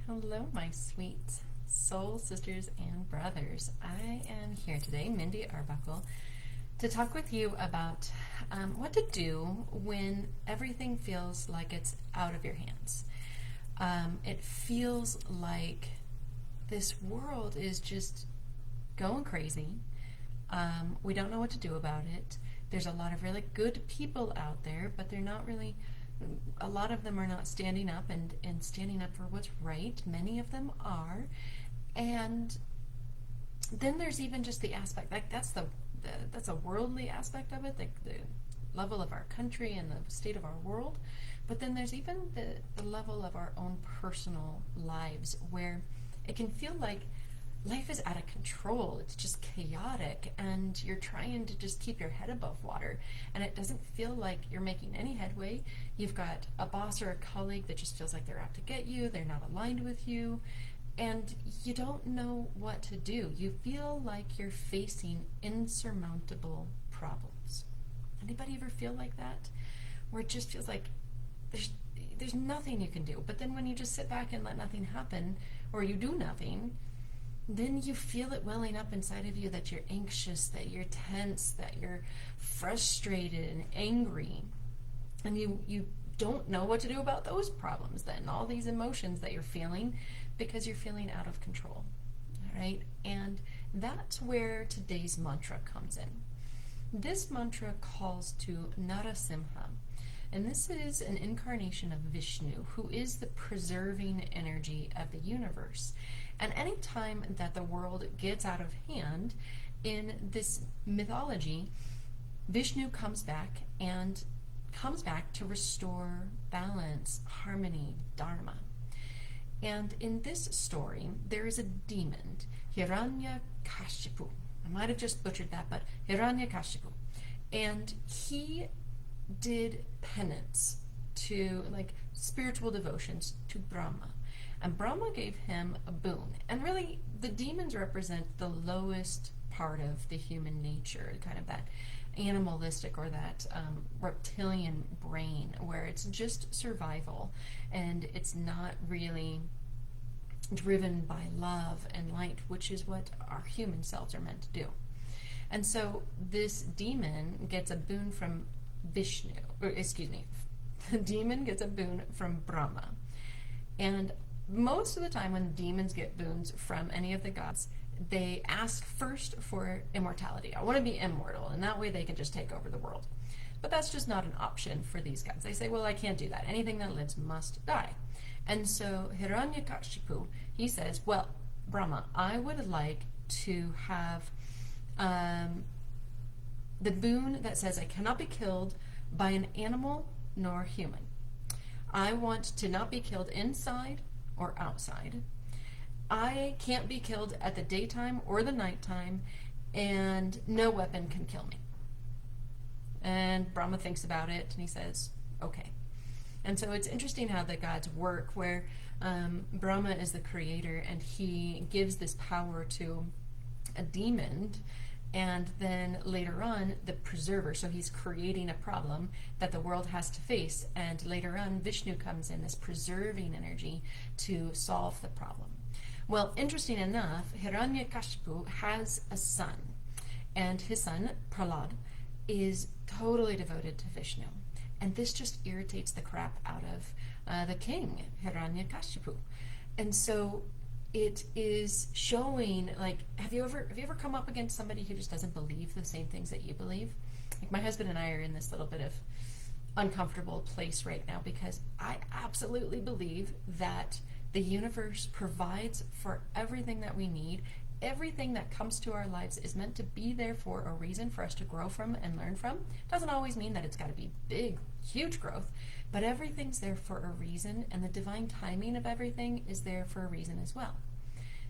Hello, my sweet soul sisters and brothers. I am here today, Mindy Arbuckle, to talk with you about what to do when everything feels like it's out of your hands. It feels like this world is just going crazy. We don't know what to do about it. There's a lot of really good people out there, but they're not really, a lot of them are not standing up and standing up for what's right. Many of them are. And then there's even just the aspect, like that's a worldly aspect of it, the level of our country and the state of our world. But then there's even the level of our own personal lives where it can feel like life is out of control. It's just chaotic, and you're trying to just keep your head above water, and it doesn't feel like you're making any headway. You've got a boss or a colleague that just feels like they're out to get you, they're not aligned with you, and you don't know what to do. You feel like you're facing insurmountable problems. Anybody ever feel like that? Where it just feels like there's nothing you can do. But then when you just sit back and let nothing happen, or you do nothing, then you feel it welling up inside of you that you're anxious, that you're tense, that you're frustrated and angry. And you don't know what to do about those problems then, all these emotions that you're feeling because you're feeling out of control. All right? And that's where today's mantra comes in. This mantra calls to Narasimha. And this is an incarnation of Vishnu, who is the preserving energy of the universe. And any time that the world gets out of hand in this mythology, Vishnu comes back to restore balance, harmony, dharma. And in this story, there is a demon, Hiranyakashipu. I might have just butchered that, but Hiranyakashipu. And he did penance to, like, spiritual devotions to Brahma. And Brahma gave him a boon. And really, the demons represent the lowest part of the human nature, kind of that animalistic or that reptilian brain, where it's just survival and it's not really driven by love and light, which is what our human selves are meant to do. And so this demon gets a boon from Vishnu, or excuse me, the demon gets a boon from Brahma. And most of the time when demons get boons from any of the gods, they ask first for immortality. I want to be immortal, and that way they can just take over the world. But that's just not an option for these gods. They say, well, I can't do that. Anything that lives must die. And so Hiranyakashipu, he says, well, Brahma, I would like to have the boon that says I cannot be killed by an animal nor human. I want to not be killed inside or outside. I can't be killed at the daytime or the nighttime, and no weapon can kill me. And Brahma thinks about it, and he says, okay. And so it's interesting how the gods work, where Brahma is the creator, and he gives this power to a demon, and then later on, the preserver. So he's creating a problem that the world has to face, and later on, Vishnu comes in, this preserving energy, to solve the problem. Well, interesting enough, Hiranyakashipu has a son, and his son, Prahlad, is totally devoted to Vishnu. And this just irritates the crap out of the king, Hiranyakashipu. And so it is showing, like, have you ever come up against somebody who just doesn't believe the same things that you believe? Like, my husband and I are in this little bit of uncomfortable place right now because I absolutely believe that the universe provides for everything that we need. Everything that comes to our lives is meant to be there for a reason for us to grow from and learn from. Doesn't always mean that it's got to be big, huge growth, but everything's there for a reason, and the divine timing of everything is there for a reason as well.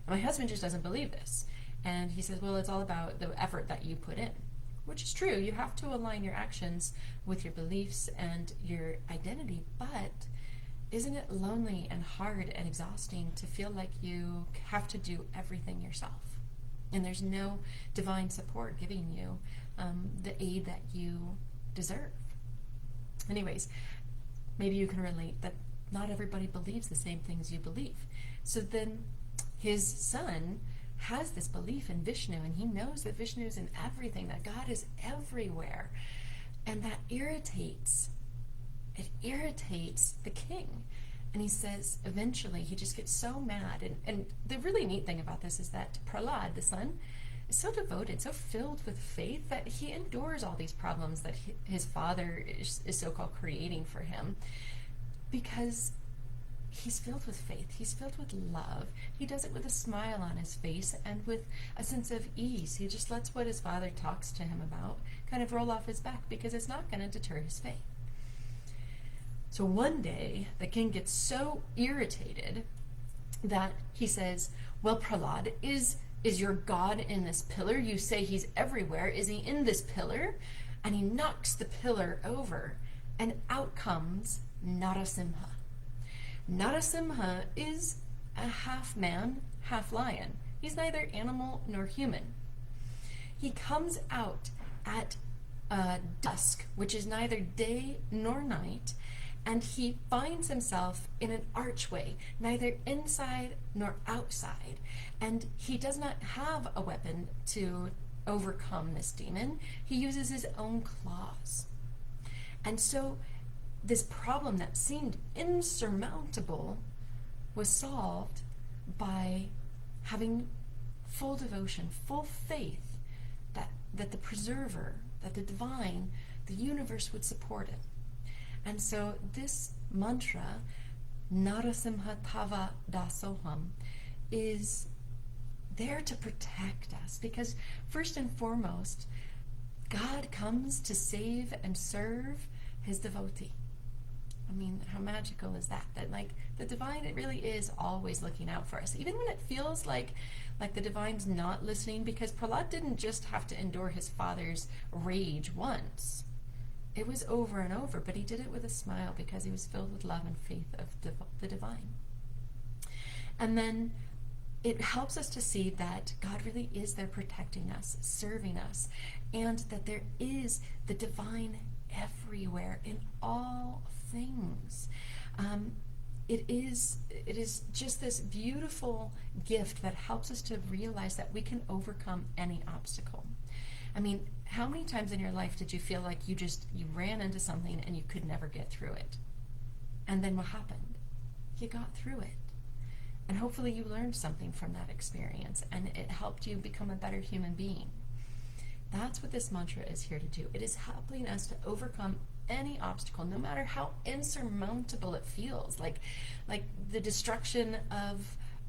And my husband just doesn't believe this. And he says, well, it's all about the effort that you put in, which is true. You have to align your actions with your beliefs and your identity, but isn't it lonely and hard and exhausting to feel like you have to do everything yourself? And there's no divine support giving you the aid that you deserve. Anyways, maybe you can relate that not everybody believes the same things you believe. So then his son has this belief in Vishnu, and he knows that Vishnu is in everything, that God is everywhere. And that irritates the king. And he says, eventually, he just gets so mad. And the really neat thing about this is that Prahlad, the son, is so devoted, so filled with faith, that he endures all these problems that his father is so-called creating for him, because he's filled with faith. He's filled with love. He does it with a smile on his face and with a sense of ease. He just lets what his father talks to him about kind of roll off his back, because it's not going to deter his faith. So one day, the king gets so irritated that he says, well, Prahlad, is your God in this pillar? You say he's everywhere. Is he in this pillar? And he knocks the pillar over, and out comes Narasimha. Narasimha is a half man, half lion. He's neither animal nor human. He comes out at dusk, which is neither day nor night, and he finds himself in an archway, neither inside nor outside. And he does not have a weapon to overcome this demon. He uses his own claws. And so this problem that seemed insurmountable was solved by having full devotion, full faith that the preserver, that the divine, the universe would support it. And so this mantra, Narasimha Tava Dasoham, is there to protect us, because first and foremost, God comes to save and serve his devotee. I mean, how magical is that? That like the divine, it really is always looking out for us, even when it feels like the divine's not listening, because Prahlad didn't just have to endure his father's rage once. It was over and over, but he did it with a smile, because he was filled with love and faith of the divine. And then it helps us to see that God really is there protecting us, serving us, and that there is the divine everywhere in all things. It is just this beautiful gift that helps us to realize that we can overcome any obstacle. I mean, how many times in your life did you feel like you ran into something and you could never get through it? And then what happened? You got through it. And hopefully you learned something from that experience, and it helped you become a better human being. That's what this mantra is here to do. It is helping us to overcome any obstacle, no matter how insurmountable it feels, like the destruction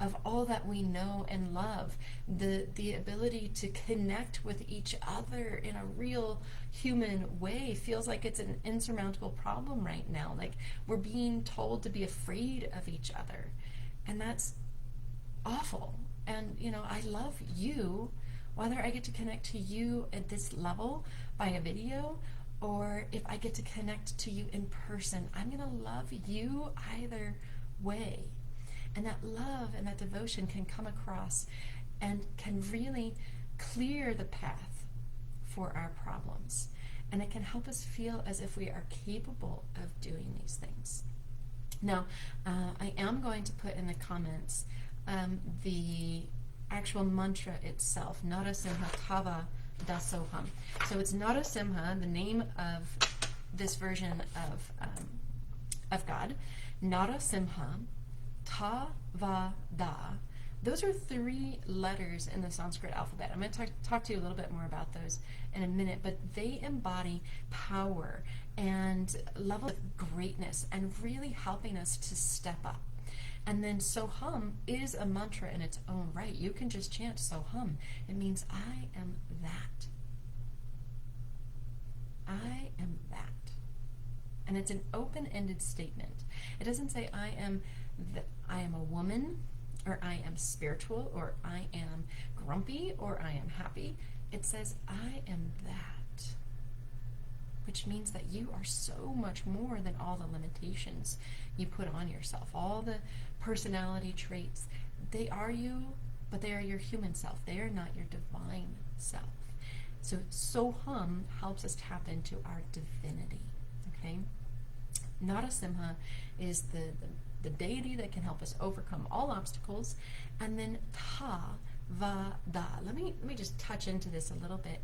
of all that we know and love, the ability to connect with each other in a real human way feels like it's an insurmountable problem right now. Like we're being told to be afraid of each other, and that's awful. And I love you, whether I get to connect to you at this level by a video, or if I get to connect to you in person. I'm going to love you either way. And that love and that devotion can come across and can really clear the path for our problems. And it can help us feel as if we are capable of doing these things. Now, I am going to put in the comments the actual mantra itself, Narasimha Tava Dasoham. So it's Narasimha, the name of this version of God. Narasimha Tava Da. Those are 3 letters in the Sanskrit alphabet. I'm going to talk to you a little bit more about those in a minute, but they embody power and level of greatness and really helping us to step up. And then Soham is a mantra in its own right. You can just chant Soham. It means I am that. I am that. And it's an open-ended statement. It doesn't say I am a woman, or I am spiritual, or I am grumpy, or I am happy. It says I am that, which means that you are so much more than all the limitations you put on yourself. All the personality traits, they are you, but they are your human self. They are not your divine self. So Soham helps us tap into our divinity, okay? Narasimha is the deity that can help us overcome all obstacles. And then ta, va, da. Let me just touch into this a little bit.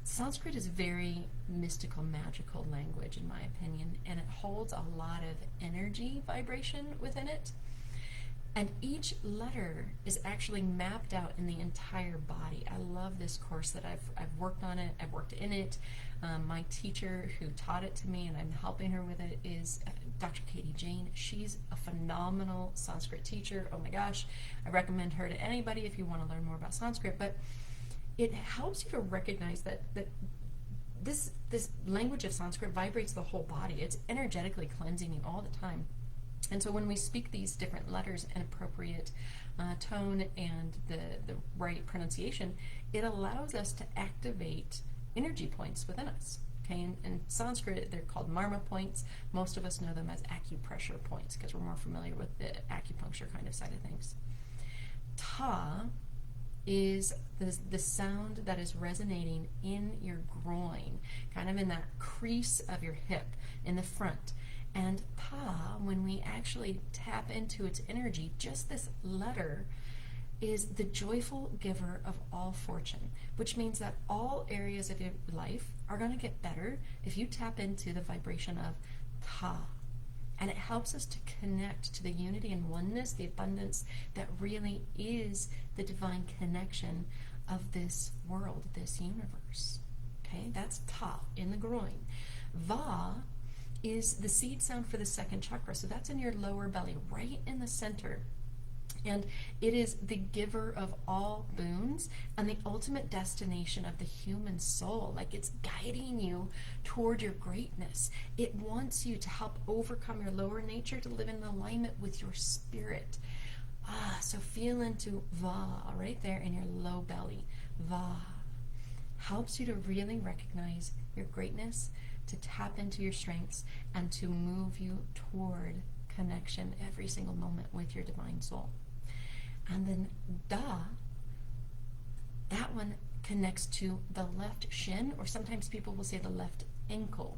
Sanskrit is very mystical, magical language, in my opinion, and it holds a lot of energy vibration within it. And each letter is actually mapped out in the entire body. I love this course that I've worked on it. I've worked in it. My teacher who taught it to me, and I'm helping her with it, is Dr. Katie Jane. She's a phenomenal Sanskrit teacher. Oh my gosh, I recommend her to anybody if you want to learn more about Sanskrit. But it helps you to recognize that this language of Sanskrit vibrates the whole body. It's energetically cleansing you all the time. And so when we speak these different letters in appropriate tone and the right pronunciation, it allows us to activate energy points within us. Okay, in Sanskrit, they're called marma points. Most of us know them as acupressure points because we're more familiar with the acupuncture kind of side of things. Ta is the sound that is resonating in your groin, kind of in that crease of your hip in the front. And pa, when we actually tap into its energy, just this letter is the joyful giver of all fortune, which means that all areas of your life are going to get better if you tap into the vibration of ta. And it helps us to connect to the unity and oneness, the abundance that really is the divine connection of this world, this universe. Okay, that's ta, in the groin. Va is the seed sound for the second chakra. So that's in your lower belly, right in the center. And it is the giver of all boons and the ultimate destination of the human soul. Like, it's guiding you toward your greatness. It wants you to help overcome your lower nature, to live in alignment with your spirit. So feel into Va right there in your low belly. Va helps you to really recognize your greatness, to tap into your strengths, and to move you toward connection every single moment with your divine soul. And then Da, that one connects to the left shin, or sometimes people will say the left ankle.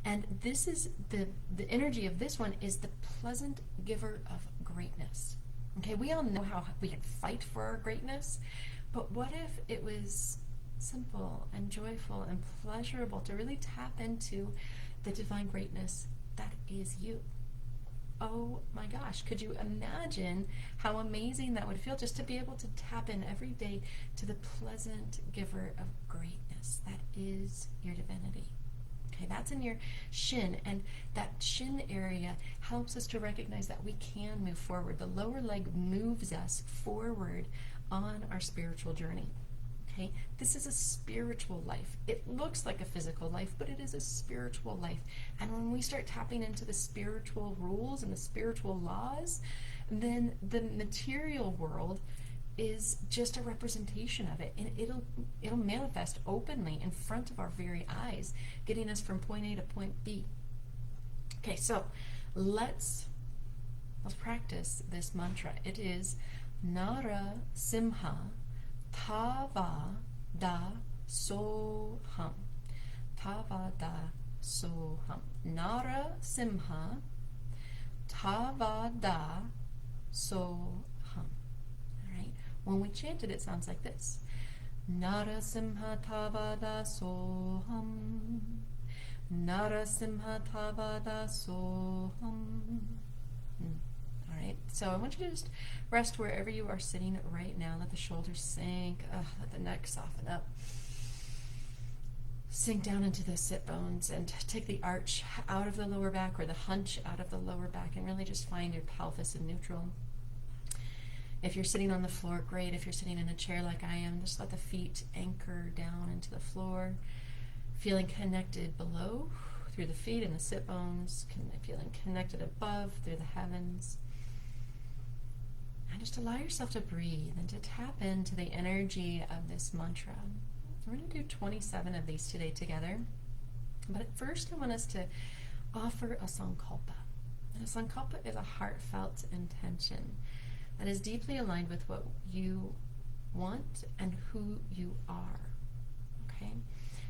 And this is the energy of this one is the pleasant giver of greatness. Okay, we all know how we can fight for our greatness, but what if it was simple and joyful and pleasurable to really tap into the divine greatness that is you? Oh my gosh, could you imagine how amazing that would feel, just to be able to tap in every day to the pleasant giver of greatness that is your divinity? Okay, that's in your shin, and that shin area helps us to recognize that we can move forward. The lower leg moves us forward on our spiritual journey. Okay, this is a spiritual life. It looks like a physical life, but it is a spiritual life. And when we start tapping into the spiritual rules and the spiritual laws, then the material world is just a representation of it, and it'll manifest openly in front of our very eyes, getting us from point A to point B. Okay, so let's practice this mantra. It is Narasimha Tava da soham. Tava da soham. Narasimha Tava da soham. Alright? When we chant it, it sounds like this. Narasimha Tava da soham. Narasimha Tava da soham. Alright, so I want you to just rest wherever you are sitting right now. Let the shoulders sink. Let the neck soften up. Sink down into the sit bones and take the arch out of the lower back, or the hunch out of the lower back, and really just find your pelvis in neutral. If you're sitting on the floor, great. If you're sitting in a chair like I am, just let the feet anchor down into the floor, feeling connected below through the feet and the sit bones, feeling connected above through the heavens. And just allow yourself to breathe and to tap into the energy of this mantra. We're going to do 27 of these today together. But at first, I want us to offer a sankalpa. And a sankalpa is a heartfelt intention that is deeply aligned with what you want and who you are. Okay?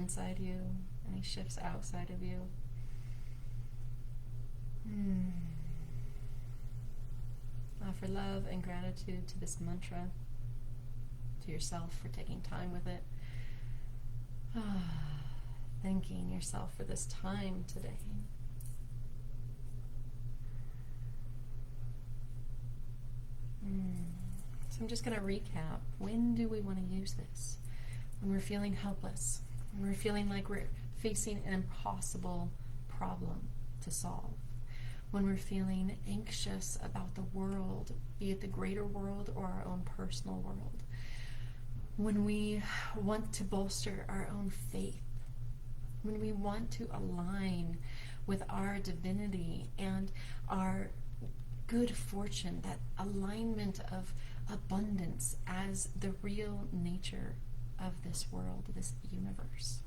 inside you, any shifts outside of you. Offer love and gratitude to this mantra, to yourself for taking time with it. Thanking yourself for this time today. So I'm just going to recap. When do we want to use this? When we're feeling helpless, when we're feeling like we're facing an impossible problem to solve, when we're feeling anxious about the world, be it the greater world or our own personal world, when we want to bolster our own faith, when we want to align with our divinity and our good fortune, that alignment of abundance as the real nature of this world, this universe.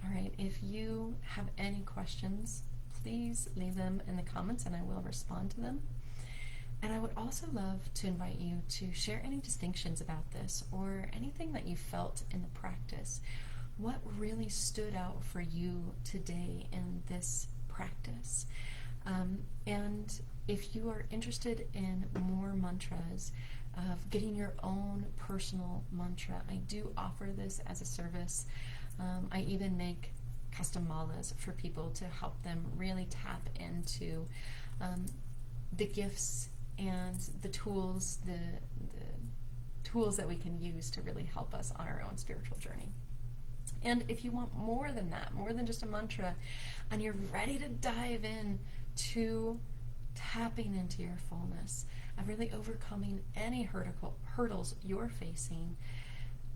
All right, if you have any questions, please leave them in the comments and I will respond to them. And I would also love to invite you to share any distinctions about this or anything that you felt in the practice. What really stood out for you today in this practice? And if you are interested in more mantras, of getting your own personal mantra, I do offer this as a service. I even make custom malas for people to help them really tap into the gifts and the tools that we can use to really help us on our own spiritual journey. And if you want more than that, more than just a mantra, and you're ready to dive in to tapping into your fullness, of really overcoming any hurdles you're facing,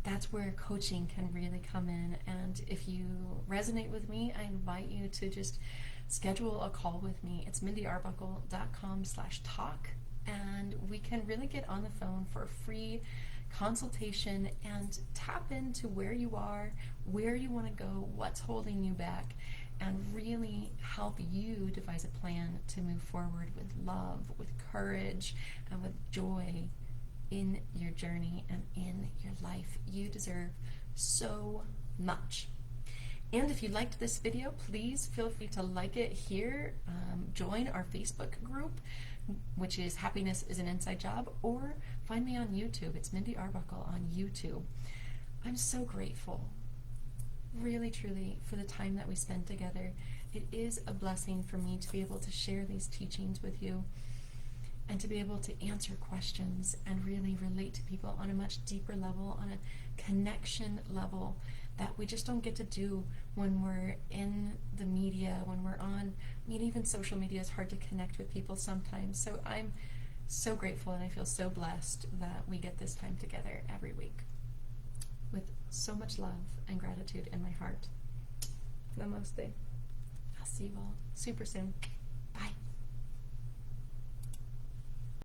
that's where coaching can really come in. And if you resonate with me, I invite you to just schedule a call with me. It's mindyarbuckle.com/talk, and we can really get on the phone for a free consultation and tap into where you are, where you want to go, what's holding you back, and really help you devise a plan to move forward with love, with courage, and with joy in your journey and in your life. You deserve so much. And if you liked this video, please feel free to like it here, join our Facebook group, which is Happiness is an Inside Job, or find me on YouTube. It's Mindy Arbuckle on YouTube. I'm so grateful, really, truly, for the time that we spend together. It is a blessing for me to be able to share these teachings with you and to be able to answer questions and really relate to people on a much deeper level, on a connection level that we just don't get to do when we're in the media, when we're on, even social media is hard to connect with people sometimes. So I'm so grateful and I feel so blessed that we get this time together every week with so much love and gratitude in my heart. Namaste. I'll see you all super soon.